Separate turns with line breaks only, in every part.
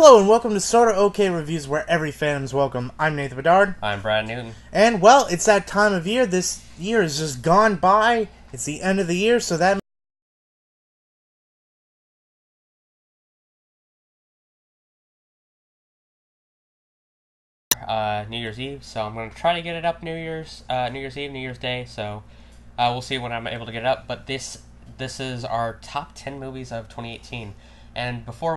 Hello and welcome to SortaOkay Reviews, where every fan is welcome. I'm Nathan Bedard.
I'm Brad Newton.
And, well, it's that time of year. This year has just gone by. It's the end of the year, so that
New Year's Eve, so I'm going to try to get it up New Year's Eve, New Year's Day, so we'll see when I'm able to get it up, but this is our top 10 movies of 2018, and before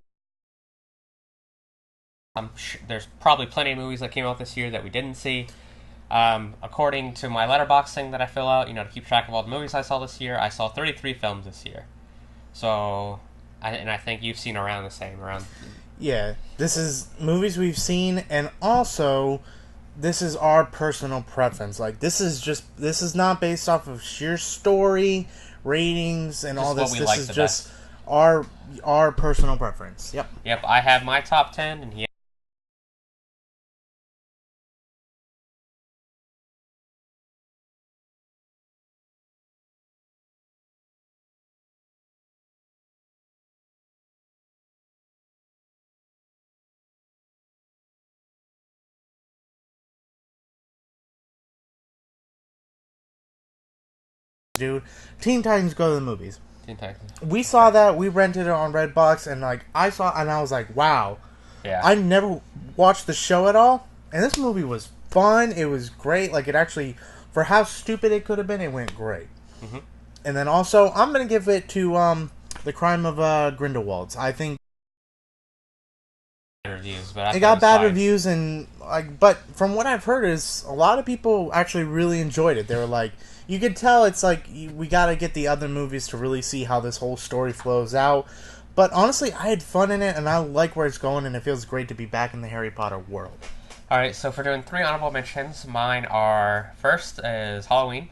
there's probably plenty of movies that came out this year that we didn't see. According to my letterbox thing that I fill out, to keep track of all the movies I saw this year, I saw 33 films this year. So, I think you've seen around the same.
Yeah, this is movies we've seen, and also, this is our personal preference. Like, this is not based off of sheer story, ratings, and
just
all this.
What we
this
like
is
the
just
best.
our personal preference. Yep.
Yep, I have my top 10, and
Dude, Teen Titans Go to the Movies.
Teen Titans.
We saw that. We rented it on Redbox, and I was like, wow.
Yeah.
I never watched the show at all, and this movie was fun. It was great. Like, it actually, for how stupid it could have been, it went great.
Mm-hmm.
And then also, I'm gonna give it to The Crime of Grindelwald's. I think
Reviews, but
it got bad reviews, and but from what I've heard, is a lot of people actually really enjoyed it. They were like, you could tell it's like we gotta get the other movies to really see how this whole story flows out. But honestly, I had fun in it, and I like where it's going, and it feels great to be back in the Harry Potter world.
Alright, so for doing 3 honorable mentions, mine are, first is Halloween.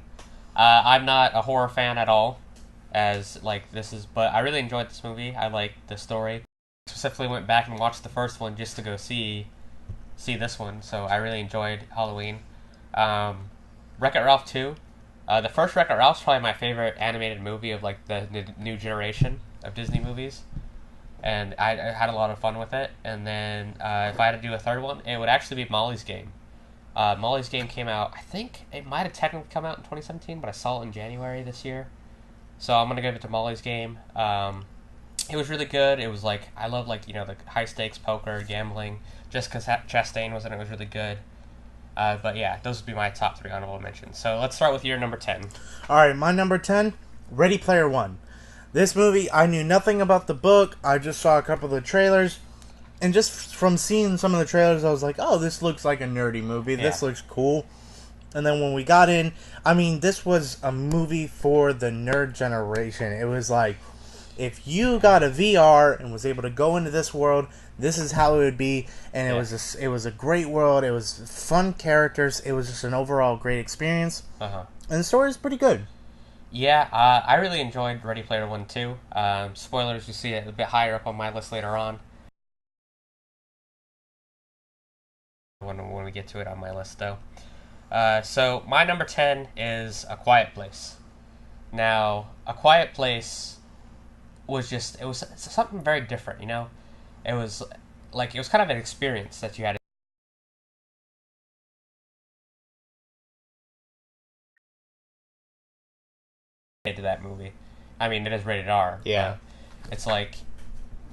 I'm not a horror fan at all, but I really enjoyed this movie. I liked the story. Specifically went back and watched the first one just to go see this one, so I really enjoyed Halloween. Wreck-It Ralph 2. The first Wreck-It Ralph's probably my favorite animated movie of the new generation of Disney movies, and I had a lot of fun with it. And then if I had to do a third one, it would actually be Molly's Game. Molly's Game came out, I think it might have technically come out in 2017, but I saw it in January this year, so I'm gonna give it to Molly's Game. It was really good. It was I love the high stakes poker, gambling. Jessica Chastain was in it. It was really good. But yeah, those would be my top 3 honorable mentions. So let's start with your number 10.
Alright, my number 10, Ready Player One. This movie, I knew nothing about the book. I just saw a couple of the trailers. And just from seeing some of the trailers, I was like, oh, this looks like a nerdy movie. Yeah. This looks cool. And then when we got in, this was a movie for the nerd generation. It was like, if you got a VR and was able to go into this world, this is how it would be. And it was a great world. It was fun characters. It was just an overall great experience.
Uh-huh.
And the story is pretty good.
Yeah, I really enjoyed Ready Player One too. Spoilers, you see it a bit higher up on my list later on. When we get to it on my list, though. So my number 10 is A Quiet Place. Now, A Quiet Place was it was something very different, It was it was kind of an experience that you had to that movie. I mean, it is rated R.
Yeah.
It's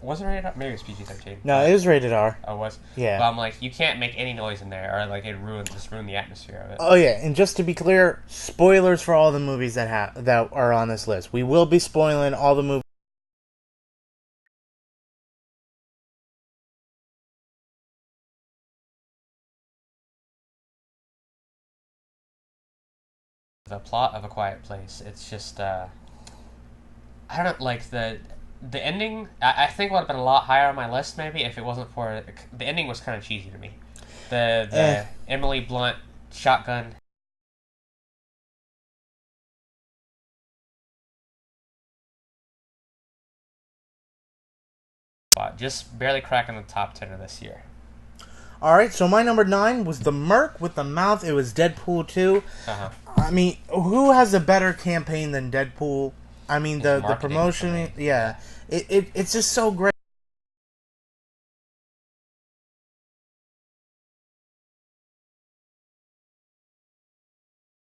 was it rated R? Maybe it was PG-13.
No, it was rated R.
Oh, it was?
Yeah.
But I'm you can't make any noise in there, or it ruin the atmosphere of it.
Oh yeah, and just to be clear, spoilers for all the movies that are on this list. We will be spoiling all the movies.
The plot of A Quiet Place, it's just I don't know, the ending, I think would have been a lot higher on my list maybe if it wasn't for the ending was kind of cheesy to me. The Emily Blunt shotgun, just barely cracking the top 10 of this year.
Alright, so my number 9 was The Merc with the Mouth. It was Deadpool 2.
Uh-huh.
I mean, who has a better campaign than Deadpool? I mean, the promotion, yeah. It's just so great.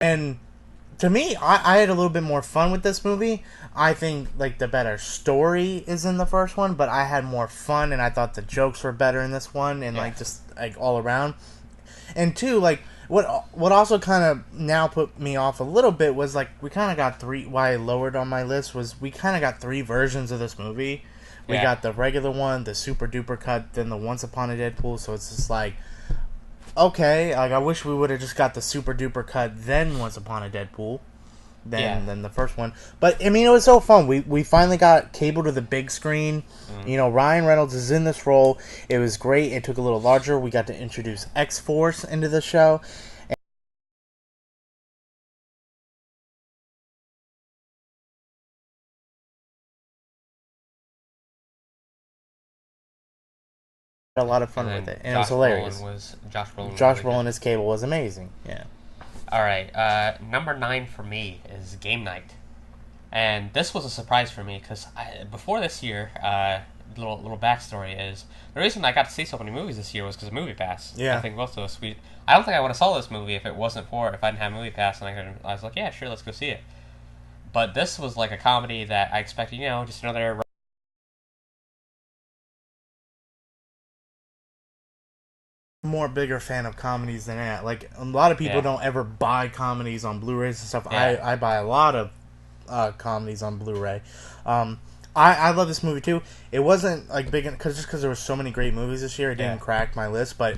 And to me, I had a little bit more fun with this movie. I think like the better story is in the first one, but I had more fun, and I thought the jokes were better in this one, and like just like all around. And two, like what also kind of now put me off a little bit was like we kind of got three. Why I lowered on my list was we kind of got three versions of this movie. We got the regular one, the super duper cut, then the Once Upon a Deadpool. So it's just like, okay, like I wish we would have just got the super duper cut, then Once Upon a Deadpool, than the first one. But I mean, it was so fun. We finally got Cable to the big screen. You know, Ryan Reynolds is in this role. It was great. It took a little larger. We got to introduce X-Force into the show. A lot of fun with it, and it was hilarious. Josh Brolin as Cable was amazing. Yeah.
All right, number 9 for me is Game Night, and this was a surprise for me because before this year, little backstory is the reason I got to see so many movies this year was because of Movie Pass.
Yeah.
I think most of us I don't think I would have saw this movie if it wasn't if I didn't have Movie Pass, and I was like, yeah, sure, let's go see it. But this was like a comedy that I expected, just another.
More bigger fan of comedies than that. Like a lot of people don't ever buy comedies on Blu-rays and stuff. I buy a lot of comedies on Blu-ray. I love this movie too. It wasn't like big because there were so many great movies this year. It didn't crack my list, but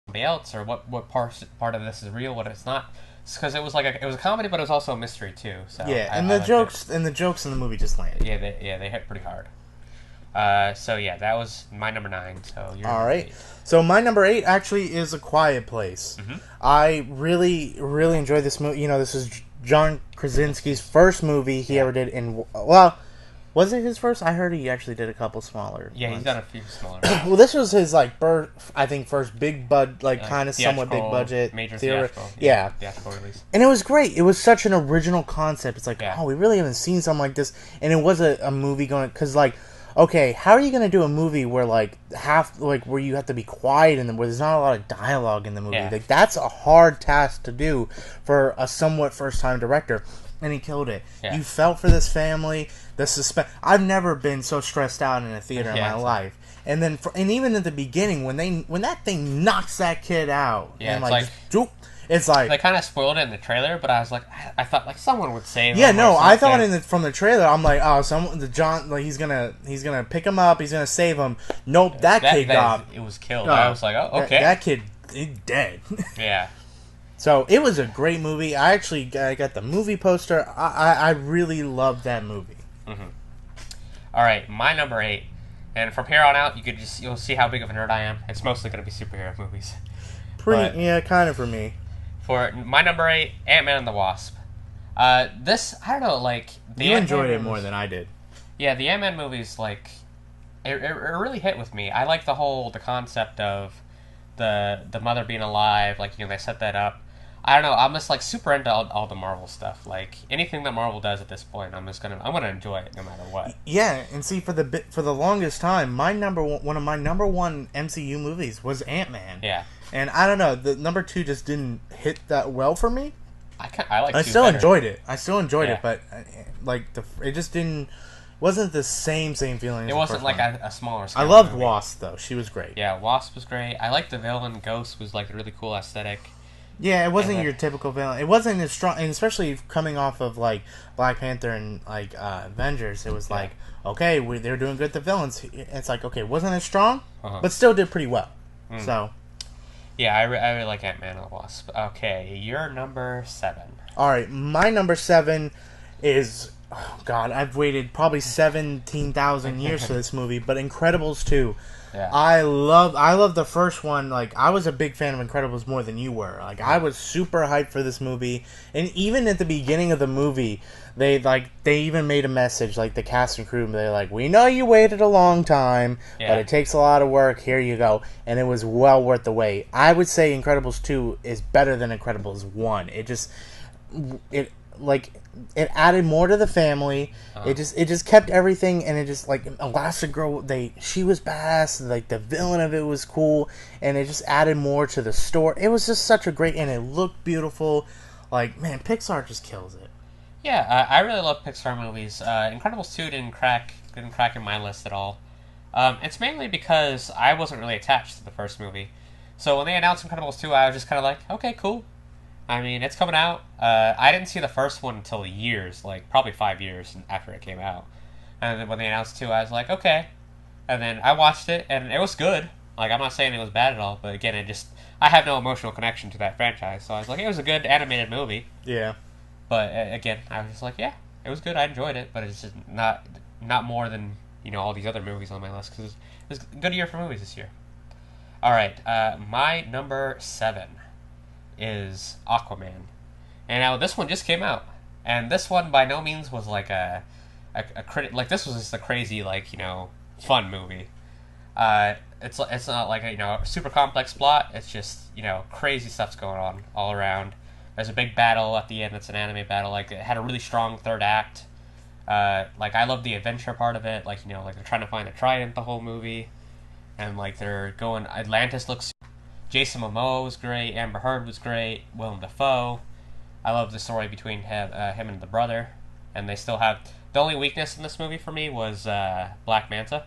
somebody else, or what part of this is real, what it's not. Because it was a comedy, but it was also a mystery too. So
the jokes in the movie just landed.
They hit pretty hard. So that was my number 9. So you're
all right. So my number 8 actually is A Quiet Place.
Mm-hmm.
I really enjoyed this movie. This is John Krasinski's first movie he ever did in was it his first? I heard he actually did a couple smaller.
Yeah, he's done a few smaller.
Well, this was his first big kind of somewhat big budget
major
theatrical
release.
And it was great. It was such an original concept. It's like, we really haven't seen something like this. And it was a movie going because okay, how are you going to do a movie where where you have to be quiet and where there's not a lot of dialogue in the movie? Like that's a hard task to do for a somewhat first time director. And he killed it. Yeah. You felt for this family. The suspense. I've never been so stressed out in a theater in my life. And then, even at the beginning, when that thing knocks that kid out, and it's like
they kind of spoiled it in the trailer. But I was like, I thought someone would save him.
Yeah, no, I thought from the trailer, I'm like, oh, he's gonna pick him up, he's gonna save him. Nope, that kid
was killed. I was like, oh, okay,
that kid is dead.
Yeah.
So it was a great movie. I got the movie poster. I really loved that movie.
Mm-hmm. All right, my number 8, and from here on out, you'll see how big of a nerd I am. It's mostly going to be superhero movies.
Kind of for me.
For my number 8, Ant-Man and the Wasp. This I don't know,
you enjoyed it more than I did.
Yeah, the Ant-Man movies it really hit with me. I like the concept of the mother being alive. They set that up. I don't know. I'm just super into all the Marvel stuff. Anything that Marvel does at this point, I'm gonna enjoy it no matter what.
Yeah, and see for the longest time, one of my number 1 MCU movies was Ant-Man.
Yeah.
And I don't know, the number 2 just didn't hit that well for me.
I
still enjoyed it. But it just wasn't the same feeling.
It wasn't a smaller scale.
I loved
movie.
Wasp though. She was great.
Yeah, Wasp was great. I liked the villain. Ghost was a really cool aesthetic.
Yeah, it wasn't your typical villain. It wasn't as strong, and especially coming off of Black Panther and Avengers, it was okay, they were doing good. The villains, it's okay, wasn't as strong, but still did pretty well. So,
yeah, I really like Ant-Man and the Wasp. Okay, your number 7.
All right, my number 7 is I've waited probably 17,000 years for this movie, but Incredibles 2.
Yeah.
I love the first one. I was a big fan of Incredibles more than you were. I was super hyped for this movie, and even at the beginning of the movie, they even made a message. The cast and crew, they're we know you waited a long time, but it takes a lot of work. Here you go, and it was well worth the wait. I would say Incredibles 2 is better than Incredibles 1. It like it added more to the family. It just kept everything, and it just like Elastigirl. She was badass. Like the villain of it was cool, and it just added more to the story. It was just such a great, and it looked beautiful. Like man, Pixar just kills it.
Yeah, I really love Pixar movies. Incredibles 2 didn't crack in my list at all. It's mainly because I wasn't really attached to the first movie. So when they announced Incredibles 2, I was just kind of like, okay, cool. I mean, it's coming out. I didn't see the first one until years, like probably 5 years after it came out. And then when they announced 2, I was like, okay. And then I watched it, and it was good. Like, I'm not saying it was bad at all, but again, I have no emotional connection to that franchise. So I was like, it was a good animated movie.
Yeah.
But again, I was just like, yeah, it was good. I enjoyed it, but it's just not more than all these other movies on my list because it was a good year for movies this year. All right, my number 7 is Aquaman, and now this one just came out, and this one by no means was like a critic. This was just a crazy fun movie. It's not like a super complex plot. It's just crazy stuff's going on all around. There's a big battle at the end. It's an anime battle. Like, it had a really strong third act. I love the adventure part of it. Like they're trying to find a trident the whole movie. And, they're going... Atlantis looks... Jason Momoa was great. Amber Heard was great. Willem Dafoe. I love the story between him and the brother. And they still have... The only weakness in this movie for me was Black Manta.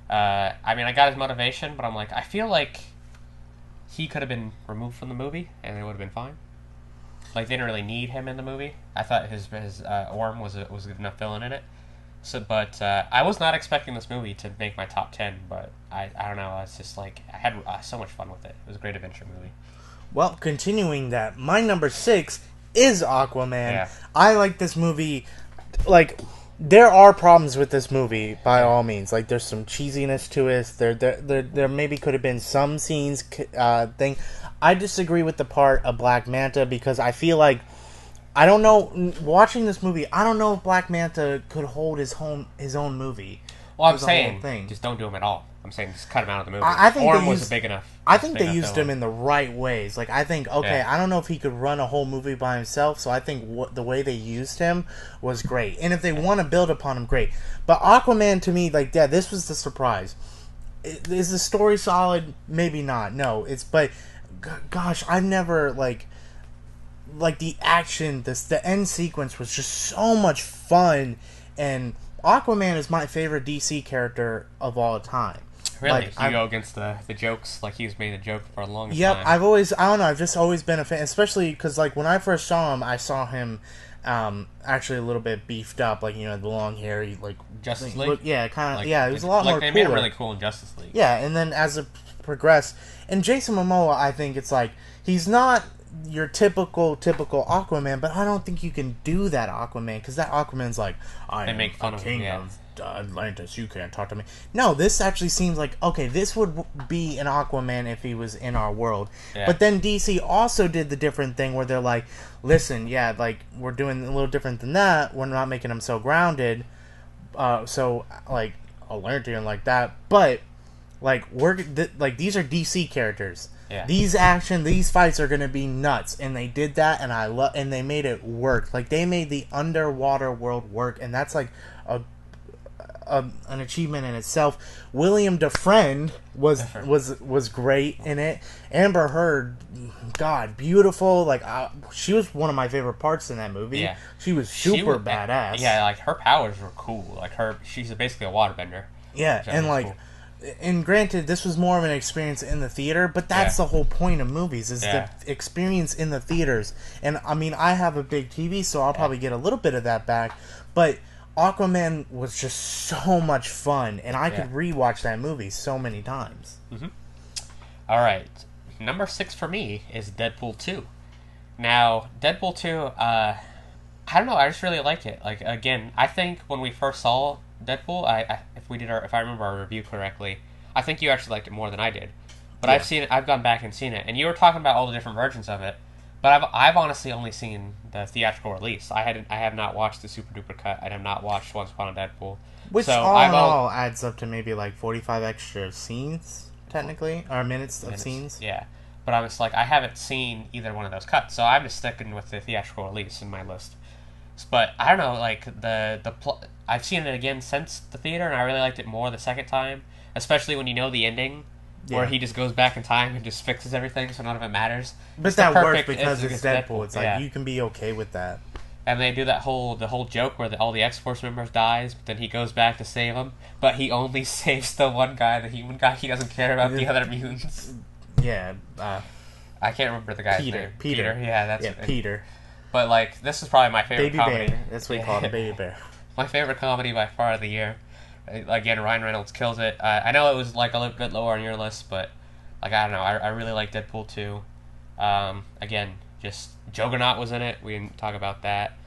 I got his motivation, but I'm like... I feel like he could have been removed from the movie, and it would have been fine. They didn't really need him in the movie. I thought his Orm was a good enough villain in it. So, but I was not expecting this movie to make my top 10. But I don't know. It's just I had so much fun with it. It was a great adventure movie.
Well, continuing that, my number 6 is Aquaman.
Yeah.
I like this movie. There are problems with this movie by all means. There's some cheesiness to it. There maybe could have been some scenes thing. I disagree with the part of Black Manta because I feel like I don't know. Watching this movie, I don't know if Black Manta could hold his own movie.
Well, I'm saying just don't do him at all. I'm saying just cut him out of the movie.
I think
Orm was big enough.
I think they used him in the right ways. I think I don't know if he could run a whole movie by himself. So I think the way they used him was great. And if they want to build upon him, great. But Aquaman to me, this was the surprise. Is the story solid? Maybe not. No, but gosh, I've never the action. The end sequence was just so much fun, and Aquaman is my favorite DC character of all time.
Really? You go against the jokes? He's made a joke for a long time.
Yep, I've just always been a fan, especially because when I first saw him actually a little bit beefed up, the long hair,
Justice League?
Yeah, kind of, yeah, it was a lot more
they
cooler.
made him really cool in Justice League.
Yeah, and then as it progressed, and Jason Momoa, I think it's he's not your typical Aquaman, but I don't think you can do that Aquaman, because that Aquaman's I am
make fun
a
of
king
him,
of Atlantis, you can't talk to me. No, this actually seems okay, this would be an Aquaman if he was in our world. Yeah. But then DC also did the different thing where they're listen, yeah, we're doing a little different than that. We're not making him so grounded, so Atlantean like that. But these are DC characters. Yeah. These fights are gonna be nuts, and they did that, and and they made it work. They made the underwater world work, and that's an achievement in itself. William Dafoe was great in it. Amber Heard, God, beautiful. She was one of my favorite parts in that movie. Yeah. She was super badass.
Yeah, her powers were cool. She's basically a waterbender.
Yeah, and cool. And granted, this was more of an experience in the theater, but that's the whole point of movies, is the experience in the theaters. And, I have a big TV, so I'll probably get a little bit of that back. But Aquaman was just so much fun, and I could rewatch that movie so many times.
Mm-hmm. All right. Number 6 for me is Deadpool 2. Now, Deadpool 2, I don't know, I just really like it. Again, I think when we first saw Deadpool, if I remember our review correctly, I think you actually liked it more than I did. But I've gone back and seen it, and you were talking about all the different versions of it. But I've honestly only seen the theatrical release. I have not watched the super duper cut. I have not watched Once Upon a Deadpool.
Which all in all adds up to maybe 45 extra scenes, technically, or minutes of scenes.
Yeah, but I'm just like, I haven't seen either one of those cuts, so I'm just sticking with the theatrical release in my list. But I don't know, like I've seen it again since the theater, and I really liked it more the second time, especially when you know the ending, where he just goes back in time and just fixes everything, so none of it matters.
But
it's
that works because it's Deadpool. It's like you can be okay with that.
And they do the whole joke where all the X-Force members dies, but then he goes back to save them, but he only saves the one guy, the human guy. He doesn't care about the other mutants.
Yeah,
I can't remember the guy's name.
Peter.
Yeah, that's
Peter.
But like, this is probably my favorite
Baby
comedy.
Bear. That's what we call it, Baby Bear.
My favorite comedy by far of the year. Again, Ryan Reynolds kills it. I know it was like a little bit lower on your list, but like I don't know, I really like Deadpool 2. Again, just Juggernaut was in it. We didn't talk about that.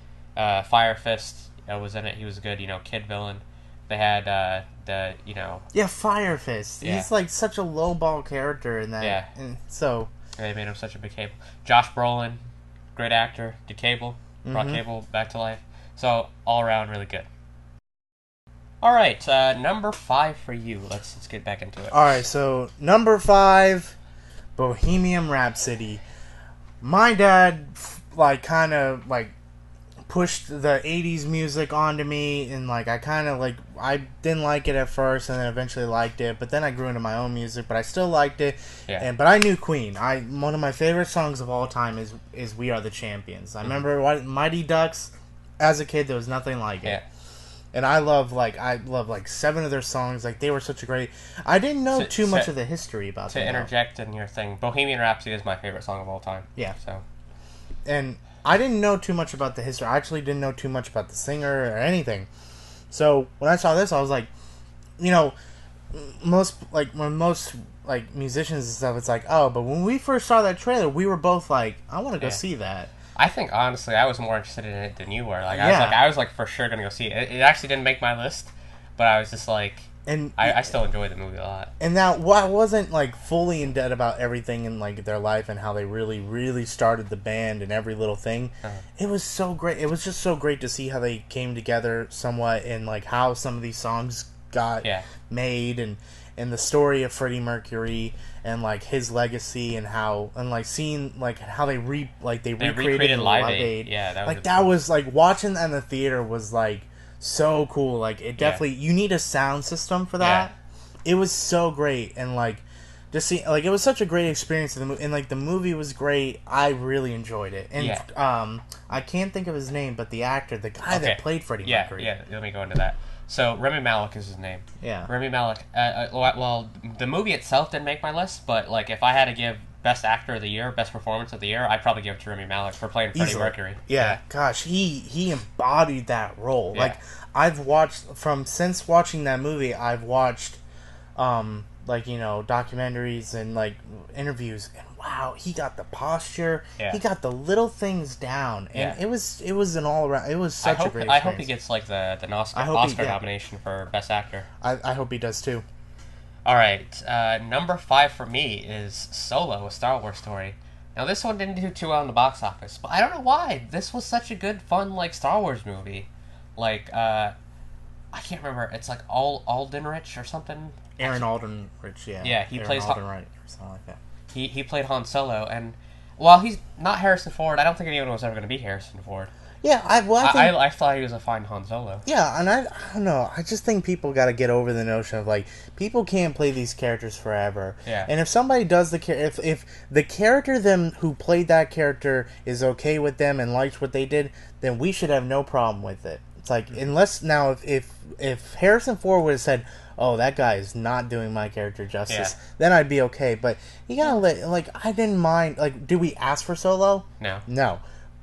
Fire Fist was in it. He was a good, kid villain. They had
Yeah, Fire Fist.
Yeah.
He's like such a lowball character in that.
Yeah.
And so
they made him such a big Cable. Josh Brolin, great actor, did Cable, brought Cable back to life. So all around really good. All right, number 5 for you. Let's get back into it.
All right, so number 5, Bohemian Rhapsody. My dad kind of pushed the 80s music onto me, and I didn't like it at first, and then eventually liked it, but then I grew into my own music, but I still liked it.
Yeah.
But I knew Queen. One of my favorite songs of all time is We Are the Champions. I remember Mighty Ducks. As a kid, there was nothing like it.
Yeah.
And I love 7 of their songs. They were such a great. I didn't know too much of the history about them.
To interject in your thing, Bohemian Rhapsody is my favorite song of all time.
Yeah.
So.
And I didn't know too much about the history. I actually didn't know too much about the singer or anything. So when I saw this, I was like, most musicians and stuff, it's like, oh, but when we first saw that trailer, we were both like, I want to go see that.
I think honestly, I was more interested in it than you were. I was for sure gonna go see it. It actually didn't make my list, but I was just like, and I still enjoyed the movie a lot.
And now, I wasn't fully in debt about everything in their life and how they really, really started the band and every little thing. It was so great. It was just so great to see how they came together somewhat, and how some of these songs got made, and the story of Freddie Mercury and his legacy, and how seeing how they recreated Live Aid.
Yeah,
that was watching that in the theater was so cool. It definitely you need a sound system for that. Yeah. It was so great, and just see it was such a great experience in the movie, and the movie was great. I really enjoyed it, and I can't think of his name, but the actor, the guy that played Freddie Mercury.
Yeah, let me go into that. So Rami Malek is his name.
Yeah.
Rami Malek. Well, the movie itself didn't make my list, but if I had to give Best Actor of the Year, Best Performance of the Year, I'd probably give it to Rami Malek for playing Freddie Mercury.
Yeah. Gosh, he embodied that role.
Yeah.
I've watched since watching that movie, I've watched documentaries and interviews, and wow, he got the posture, he got the little things down, and it was an all around. It was such a great experience.
I hope he gets the Oscar nomination for Best Actor.
I hope he does too.
All right, number 5 for me is Solo: A Star Wars Story. Now this one didn't do too well in the box office, but I don't know why. This was such a good, fun Star Wars movie. I can't remember. It's Aldenrich or something.
Aaron Aldenrich, yeah.
Yeah, he plays
Aldenrich or something like that.
He played Han Solo, and while he's not Harrison Ford, I don't think anyone was ever going to be Harrison Ford.
Yeah, I
thought he was a fine Han Solo.
Yeah, and I don't know. I just think people got to get over the notion of people can't play these characters forever. Yeah. And if somebody does if the character who played that character is okay with them and likes what they did, then we should have no problem with it. It's unless now if Harrison Ford would have said, oh, that guy is not doing my character justice, then I'd be okay. But you gotta I didn't mind. Did we ask for Solo? No.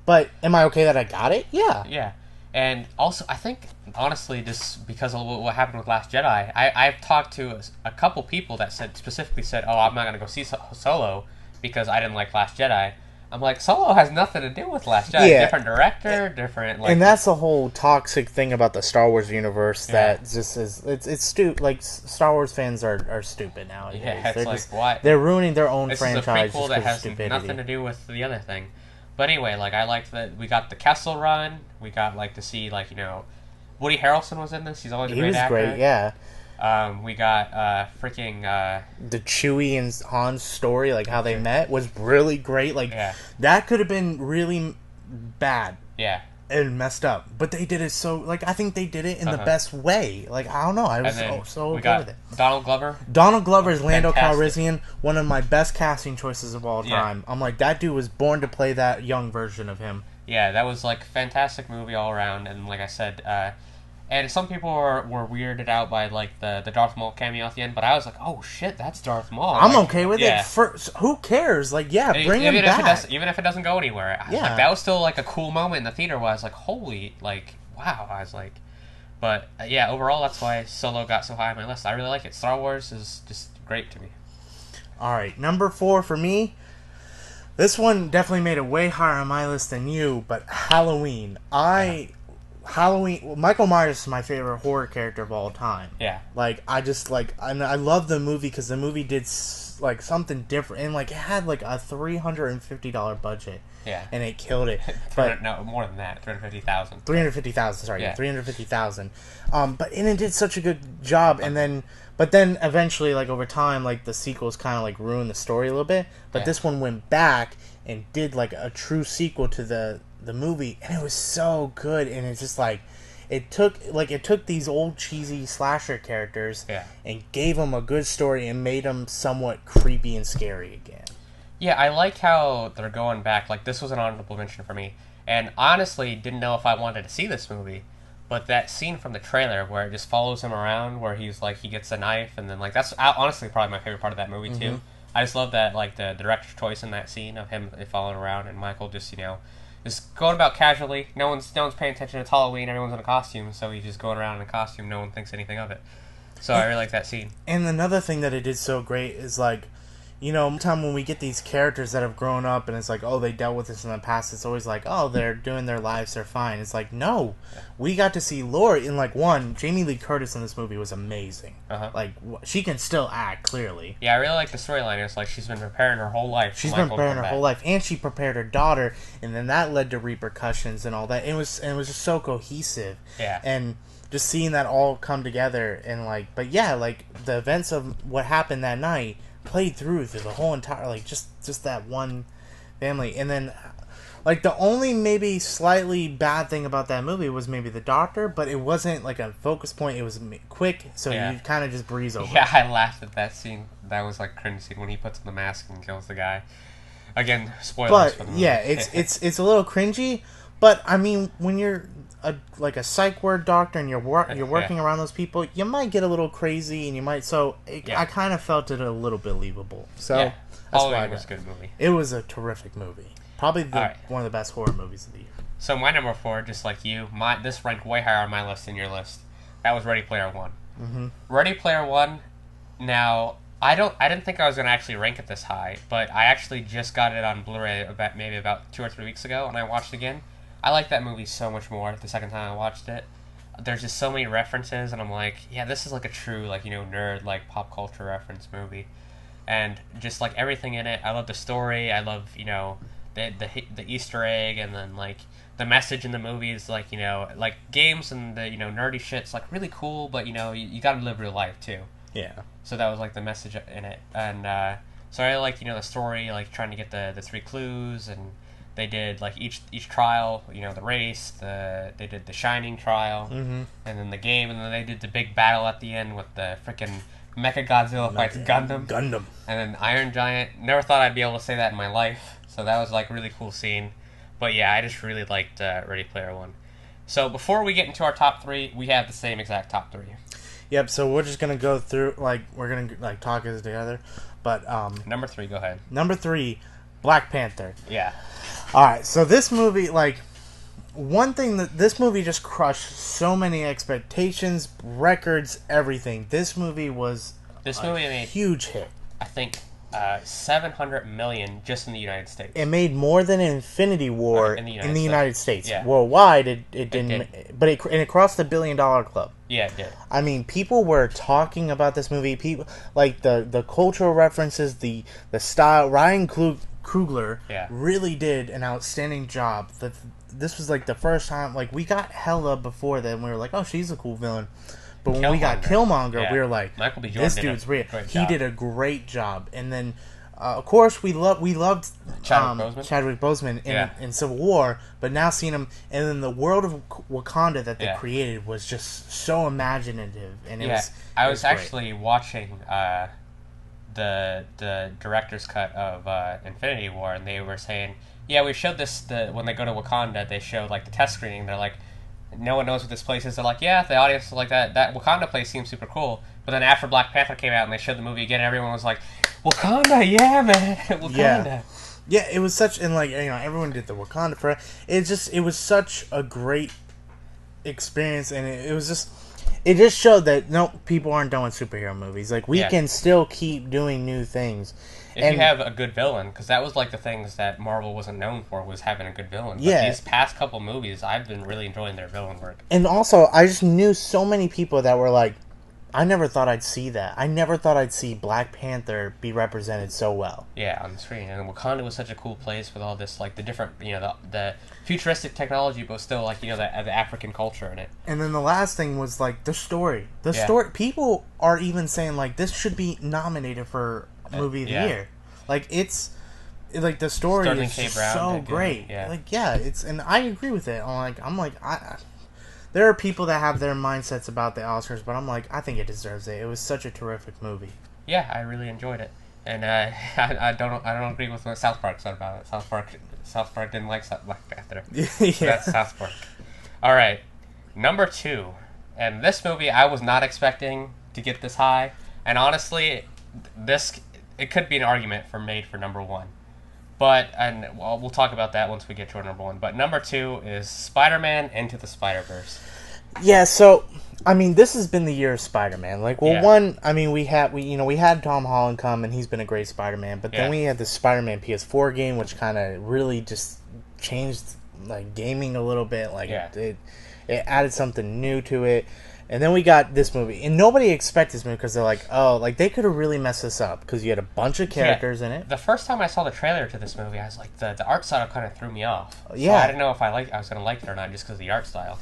But am I okay that I got it? Yeah.
Yeah. And also, I think, honestly, just because of what happened with Last Jedi, I've talked to a couple people that specifically said, oh, I'm not going to go see Solo because I didn't like Last Jedi. I'm like, Solo has nothing to do with Last Jedi. Yeah. Different director, different...
and that's the whole toxic thing about the Star Wars universe that just is... It's stupid. Star Wars fans are stupid nowadays.
Yeah, it's why...
They're ruining their own franchise.
This is a prequel that has nothing to do with the other thing. But anyway, I liked that we got the Kessel Run. We got to see Woody Harrelson was in this. He's always a great actor.
He was great, yeah.
We got freaking
The Chewie and Han's story, like how they met, was really great. Like
yeah,
that could have been really bad
yeah.
and messed up, but they did it so like I think they did it in the
Uh-huh.
best way. Like I don't know, I was
And then
so
we
okay
got
with it.
Donald Glover.
Donald Glover is Lando
Fantastic.
Calrissian, one of my best casting choices of all
Yeah.
time. I'm like, that dude was born to play that young version of him.
Yeah, that was like fantastic movie all around, and like I said, and some people were weirded out by like the Darth Maul cameo at the end, but I was like, oh shit, that's Darth Maul.
I'm
Like,
okay with
yeah.
it. First, who cares? Like, yeah, bring him
Even
back.
even if it doesn't go anywhere, I was
Yeah.
like, that was still like a cool moment in the theater where I was like, holy, like, wow. I was like, but yeah, overall, that's why Solo got so high on my list. I really like it. Star Wars is just great to me.
All right, number 4 for me. This one definitely made it way higher on my list than you, but Halloween. Halloween. Michael Myers is my favorite horror character of all time.
Yeah.
Like I just like I love the movie because the movie did like something different and like it had like a $350 budget.
Yeah.
And it killed it. But
no, more than that, 350,000.
350,000. Sorry,
Yeah.
350,000. But and it did such a good job. And then, but then eventually, like over time, like the sequels kind of like ruined the story a little bit. But
Yeah.
this one went back and did like a true sequel to the movie, and it was so good. And it's just like it took these old cheesy slasher characters
Yeah.
and gave them a good story and made them somewhat creepy and scary again.
Yeah, I like how they're going back. Like, this was an honorable mention for me. And honestly, didn't know if I wanted to see this movie. But that scene from the trailer where it just follows him around, where he's like, he gets a knife, and then, like, that's honestly probably my favorite part of that movie, too. I just love that, like, the director's choice in that scene of him following around, and Michael just, just going about casually. No one's paying attention. It's Halloween. Everyone's in a costume, so he's just going around in a costume. No one thinks anything of it. So I really like that scene.
And another thing that it did so great is like, time when we get these characters that have grown up and it's like, oh, they dealt with this in the past, it's always like, oh, they're doing their lives, they're fine. It's like, no, we got to see Laurie in like Jamie Lee Curtis in this movie was amazing.
Uh-huh.
Like she can still act clearly.
Yeah, I really like the storyline. It's like she's been preparing her whole life.
She's been preparing her whole life, and she prepared her daughter, and then that led to repercussions and all that. It was just so cohesive.
Yeah.
And just seeing that all come together and like, but yeah, like the events of what happened that night played through the whole entire, like just that one family. And then like the only maybe slightly bad thing about that movie was maybe the doctor, but it wasn't like a focus point. It was quick, so
Yeah.
you kind of just breeze over.
Yeah, I laughed at that scene. That was like cringe scene when he puts on the mask and kills the guy. Again, spoilers
But
for the movie.
yeah, it's a little cringy. But I mean, when you're like a psych ward doctor and you're working around those people, you might get a little crazy, and you might. So
Yeah.
I kind of felt it a little believable. So
Yeah.
that's why
Halloween was a good movie.
It was a terrific movie. Probably
Alright.
one of the best horror movies of the year.
So my number 4, just like you, this ranked way higher on my list than your list. That was Ready Player One.
Mm-hmm.
Ready Player One. Now I didn't think I was going to actually rank it this high, but I actually just got it on Blu-ray maybe about 2 or 3 weeks ago, and I watched it again. I like that movie so much more the second time I watched it. There's just so many references, and I'm like, yeah, this is like a true nerd like pop culture reference movie, and just like everything in it. I love the story. I love the Easter egg, and then like the message in the movie is like like games and the nerdy shit's like really cool, but you got to live real life too.
Yeah.
So that was like the message in it, and so I like the story, like trying to get the 3 clues, and they did like each trial, the race, they did the Shining trial,
Mm-hmm.
and then the game, and then they did the big battle at the end with the freaking Mecha Godzilla fights Gundam,
Gundam.
and then Iron Giant. Never thought I'd be able to say that in my life, so that was like a really cool scene. But yeah, I just really liked Ready Player One. So before we get into our top 3, we have the same exact top 3.
Yep. So we're just gonna go through we're gonna talk this together, but
Number 3, go ahead.
number 3, Black Panther.
Yeah.
All right, so this movie, one thing that this movie just crushed so many expectations, records, everything. This movie was
made,
huge hit.
I think, 700 million just in the United States.
It made more than Infinity War
In the
in the United States.
Yeah.
Worldwide, it didn't,
did.
but it crossed the $1 billion club.
Yeah, it did.
I mean, people were talking about this movie. People like the cultural references, the style. Ryan Coogler really did an outstanding job. This was like the first time, we got Hela before that, and we were like, oh, she's a cool villain. But when we got Killmonger, we were like,
Michael B. Jordan
this dude's real. He
job.
did a great job. And then, of course, we loved Chadwick Boseman in Civil War. But now seeing him, and then the world of Wakanda that they created was just so imaginative. And
I was actually watching the director's cut of Infinity War, and they were saying, yeah, we showed this when they go to Wakanda, they showed like the test screening. They're like, no one knows what this place is. They're like, yeah, the audience is like that Wakanda place seems super cool. But then after Black Panther came out and they showed the movie again, everyone was like, Wakanda, yeah, man, Wakanda.
Yeah, it was such, and like, everyone did the Wakanda for it. It was such a great experience, and it just showed that no, people aren't done with superhero movies. Like, we can still keep doing new things.
If you have a good villain, because that was like the things that Marvel wasn't known for, was having a good villain. But these past couple movies, I've been really enjoying their villain work.
And also, I just knew so many people that were like, I never thought I'd see that. I never thought I'd see Black Panther be represented so well.
Yeah, on the screen. And Wakanda was such a cool place with all this, like, the different, the futuristic technology, but still, like, the African culture in it.
And then the last thing was, like, the story. The story, people are even saying, like, this should be nominated for Movie of the Year. Like, it's, like, the story is so great. Like, and I agree with it. I'm like, there are people that have their mindsets about the Oscars, but I'm like, I think it deserves it. It was such a terrific movie.
Yeah, I really enjoyed it, and I don't agree with what South Park said about it. South Park didn't like Black Panther. That's South Park. All right, number 2, and this movie I was not expecting to get this high, and honestly, it could be an argument made for number 1. But, we'll talk about that once we get to our number 1. But number 2 is Spider-Man Into the Spider-Verse.
Yeah, so, I mean, this has been the year of Spider-Man. Like, one, I mean, we had Tom Holland come, and he's been a great Spider-Man. But then we had the Spider-Man PS4 game, which kind of really just changed, like, gaming a little bit. Like, it added something new to it. And then we got this movie. And nobody expected this movie because they're like, oh, like, they could have really messed this up because you had a bunch of characters in it.
The first time I saw the trailer to this movie, I was like, the art style kind of threw me off. So I didn't know if I was going to like it or not just because of the art style.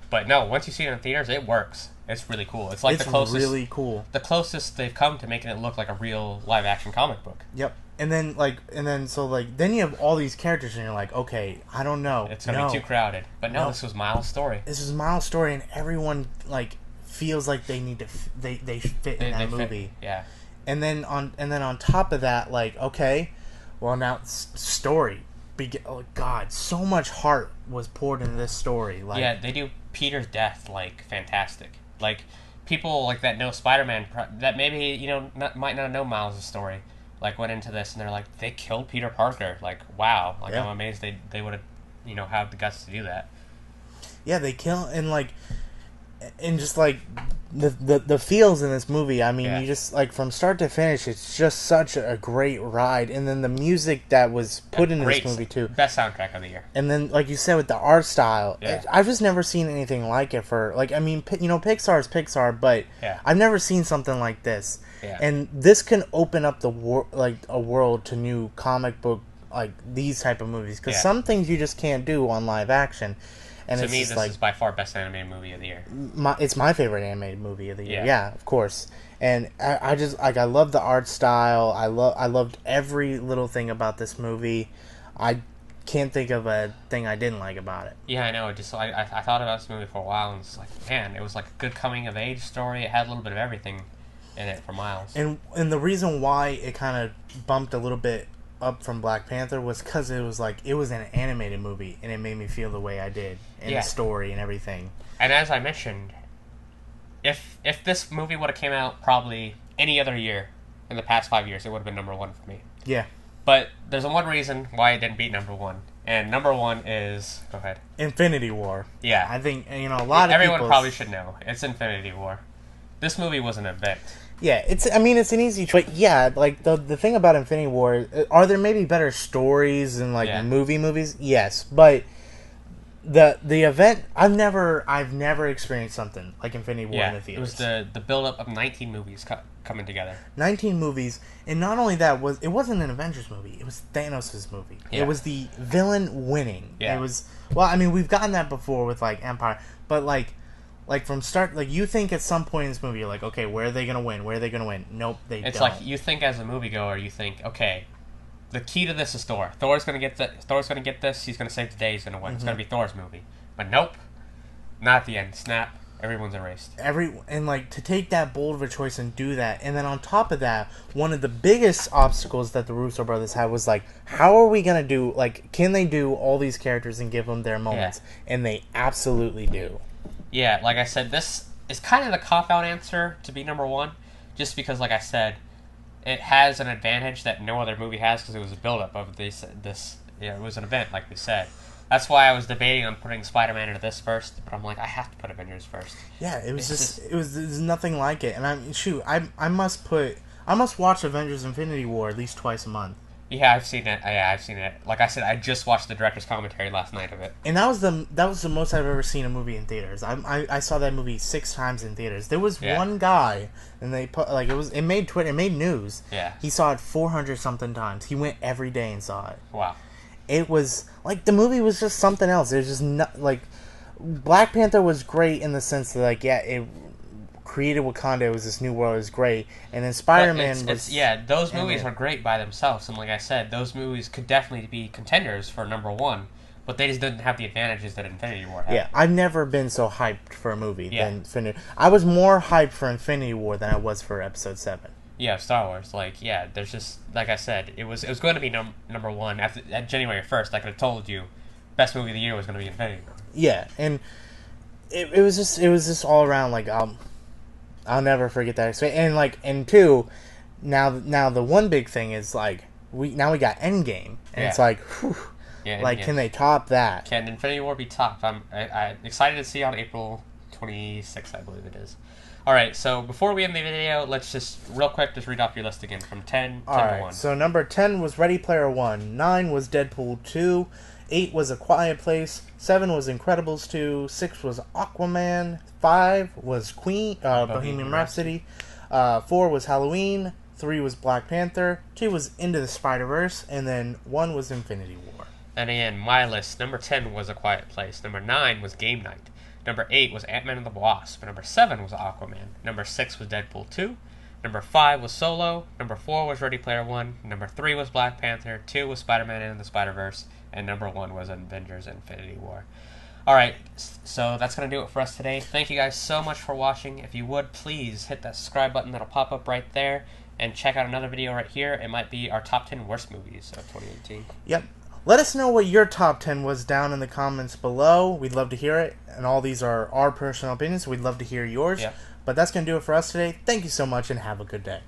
But no, once you see it in theaters, it works. It's really cool. It's like the closest they've come to making it look like a real live-action comic book.
Yep. And then then you have all these characters, and you're like, okay, I don't know.
It's going to be too crowded. But no, this was Miles' story.
This is Miles' story, and everyone, like, feels like they need to, they fit in that movie.
Yeah.
And then on top of that, like, okay, well, now, story. Oh, God, so much heart was poured into this story. Like,
yeah, they do Peter's death, like, fantastic. Like, people, like, that know Spider-Man, that maybe, might not know Miles' story, like, went into this and they're like, they killed Peter Parker. Like, wow. Like, I'm amazed they would have, had the guts to do that.
Yeah, they kill, and just, like, the feels in this movie, I mean, you just, like, from start to finish, it's just such a great ride. And then the music that was put into this movie, too.
Best soundtrack of the year.
And then, like you said, with the art style, I've just never seen anything like it for, like, I mean, Pixar is Pixar, but I've never seen something like this. Yeah. And this can open up a world to new comic book, like, these type of movies. Because some things you just can't do on live action. And
to me, this is by far best animated movie of the year.
It's my favorite animated movie of the year. Yeah, of course. And I just, like, I love the art style. I loved every little thing about this movie. I can't think of a thing I didn't like about it.
Yeah, I know. Just I thought about this movie for a while, and it's like, man, it was like a good coming of age story. It had a little bit of everything in it for Miles.
And the reason why it kind of bumped a little bit up from Black Panther was because it was an animated movie, and it made me feel the way I did, and the story and everything. And
as I mentioned, if this movie would have came out probably any other year in the past 5 years, it would have been number 1 for me.
Yeah.
But there's one reason why it didn't beat number 1, and number 1 is, go ahead,
Infinity War.
Yeah.
I think, a lot of
everyone probably should know. It's Infinity War. This movie was an event.
Yeah, it's an easy choice. Yeah, like, the thing about Infinity War, are there maybe better stories and, like, movies? Yes, but the event, I've never experienced something like Infinity War in the theaters.
It was the build-up of 19 movies coming together.
19 movies, and not only that, it wasn't an Avengers movie, it was Thanos' movie. Yeah. It was the villain winning. Yeah. It was, well, I mean, we've gotten that before with, like, Empire, but, like, Like from start, like you think at some point in this movie, you're like, okay, where are they gonna win? Where are they gonna win? Nope, they don't.
It's like you think as a moviegoer, you think, okay, the key to this is Thor. Thor's gonna get this. He's gonna save the day. He's gonna win. It's gonna be Thor's movie. But nope, not at the end. Snap. Everyone's erased.
And like to take that bold of a choice and do that, and then on top of that, one of the biggest obstacles that the Russo brothers had was like, how are we gonna do? Like, can they do all these characters and give them their moments? Yeah. And they absolutely do.
Yeah, like I said, this is kind of the cop-out answer to be number one, just because, like I said, it has an advantage that no other movie has because it was a build-up of this. Yeah, it was an event, like we said. That's why I was debating on putting Spider-Man into this first, but I'm like, I have to put Avengers first.
Yeah, there's nothing like it, and I must watch Avengers: Infinity War at least twice a month.
Yeah, I've seen it. Yeah, I've seen it. Like I said, I just watched the director's commentary last night of it,
and that was the most I've ever seen a movie in theaters. I saw that movie 6 times in theaters. There was one guy, and they put like it made news.
Yeah,
he saw it 400 something times. He went every day and saw it.
Wow.
It was like the movie was just something else. It was just not like Black Panther was great in the sense that like it created Wakanda. It was this new world. It was great, and then Spider-Man was
those movies are great by themselves. And like I said, those movies could definitely be contenders for number one, but they just didn't have the advantages that Infinity War had.
Yeah, I've never been so hyped for a movie than Infinity. I was more hyped for Infinity War than I was for Episode 7.
Yeah, Star Wars. Like, yeah, there's just like I said, it was going to be number one at January 1st. I could have told you, best movie of the year was going to be Infinity War.
Yeah, and it was just all around like I'll never forget that experience. And two, now the one big thing is like we got Endgame, and it's like, whew, like can they top that?
Can Infinity War be topped? I'm excited to see on April 26th, I believe it is. All right, so before we end the video, let's just real quick just read off your list again from 10 to 1.
So number 10 was Ready Player One, 9 was Deadpool 2, 8 was A Quiet Place, 7 was Incredibles 2, 6 was Aquaman, 5 was Bohemian Rhapsody, 4 was Halloween, 3 was Black Panther, 2 was Into the Spider-Verse, and then 1 was Infinity War.
And again, my list, number 10 was A Quiet Place, number 9 was Game Night, number 8 was Ant-Man and the Wasp, number 7 was Aquaman, number 6 was Deadpool 2, number 5 was Solo, number 4 was Ready Player One, number 3 was Black Panther, 2 was Spider-Man and the Spider-Verse, and number 1 was Avengers: Infinity War. Alright, so that's going to do it for us today. Thank you guys so much for watching. If you would, please hit that subscribe button that'll pop up right there, and check out another video right here. It might be our top 10 worst movies of 2018.
Yep. Let us know what your top 10 was down in the comments below. We'd love to hear it. And all these are our personal opinions, so we'd love to hear yours.
Yep.
But that's going to do it for us today. Thank you so much, and have a good day.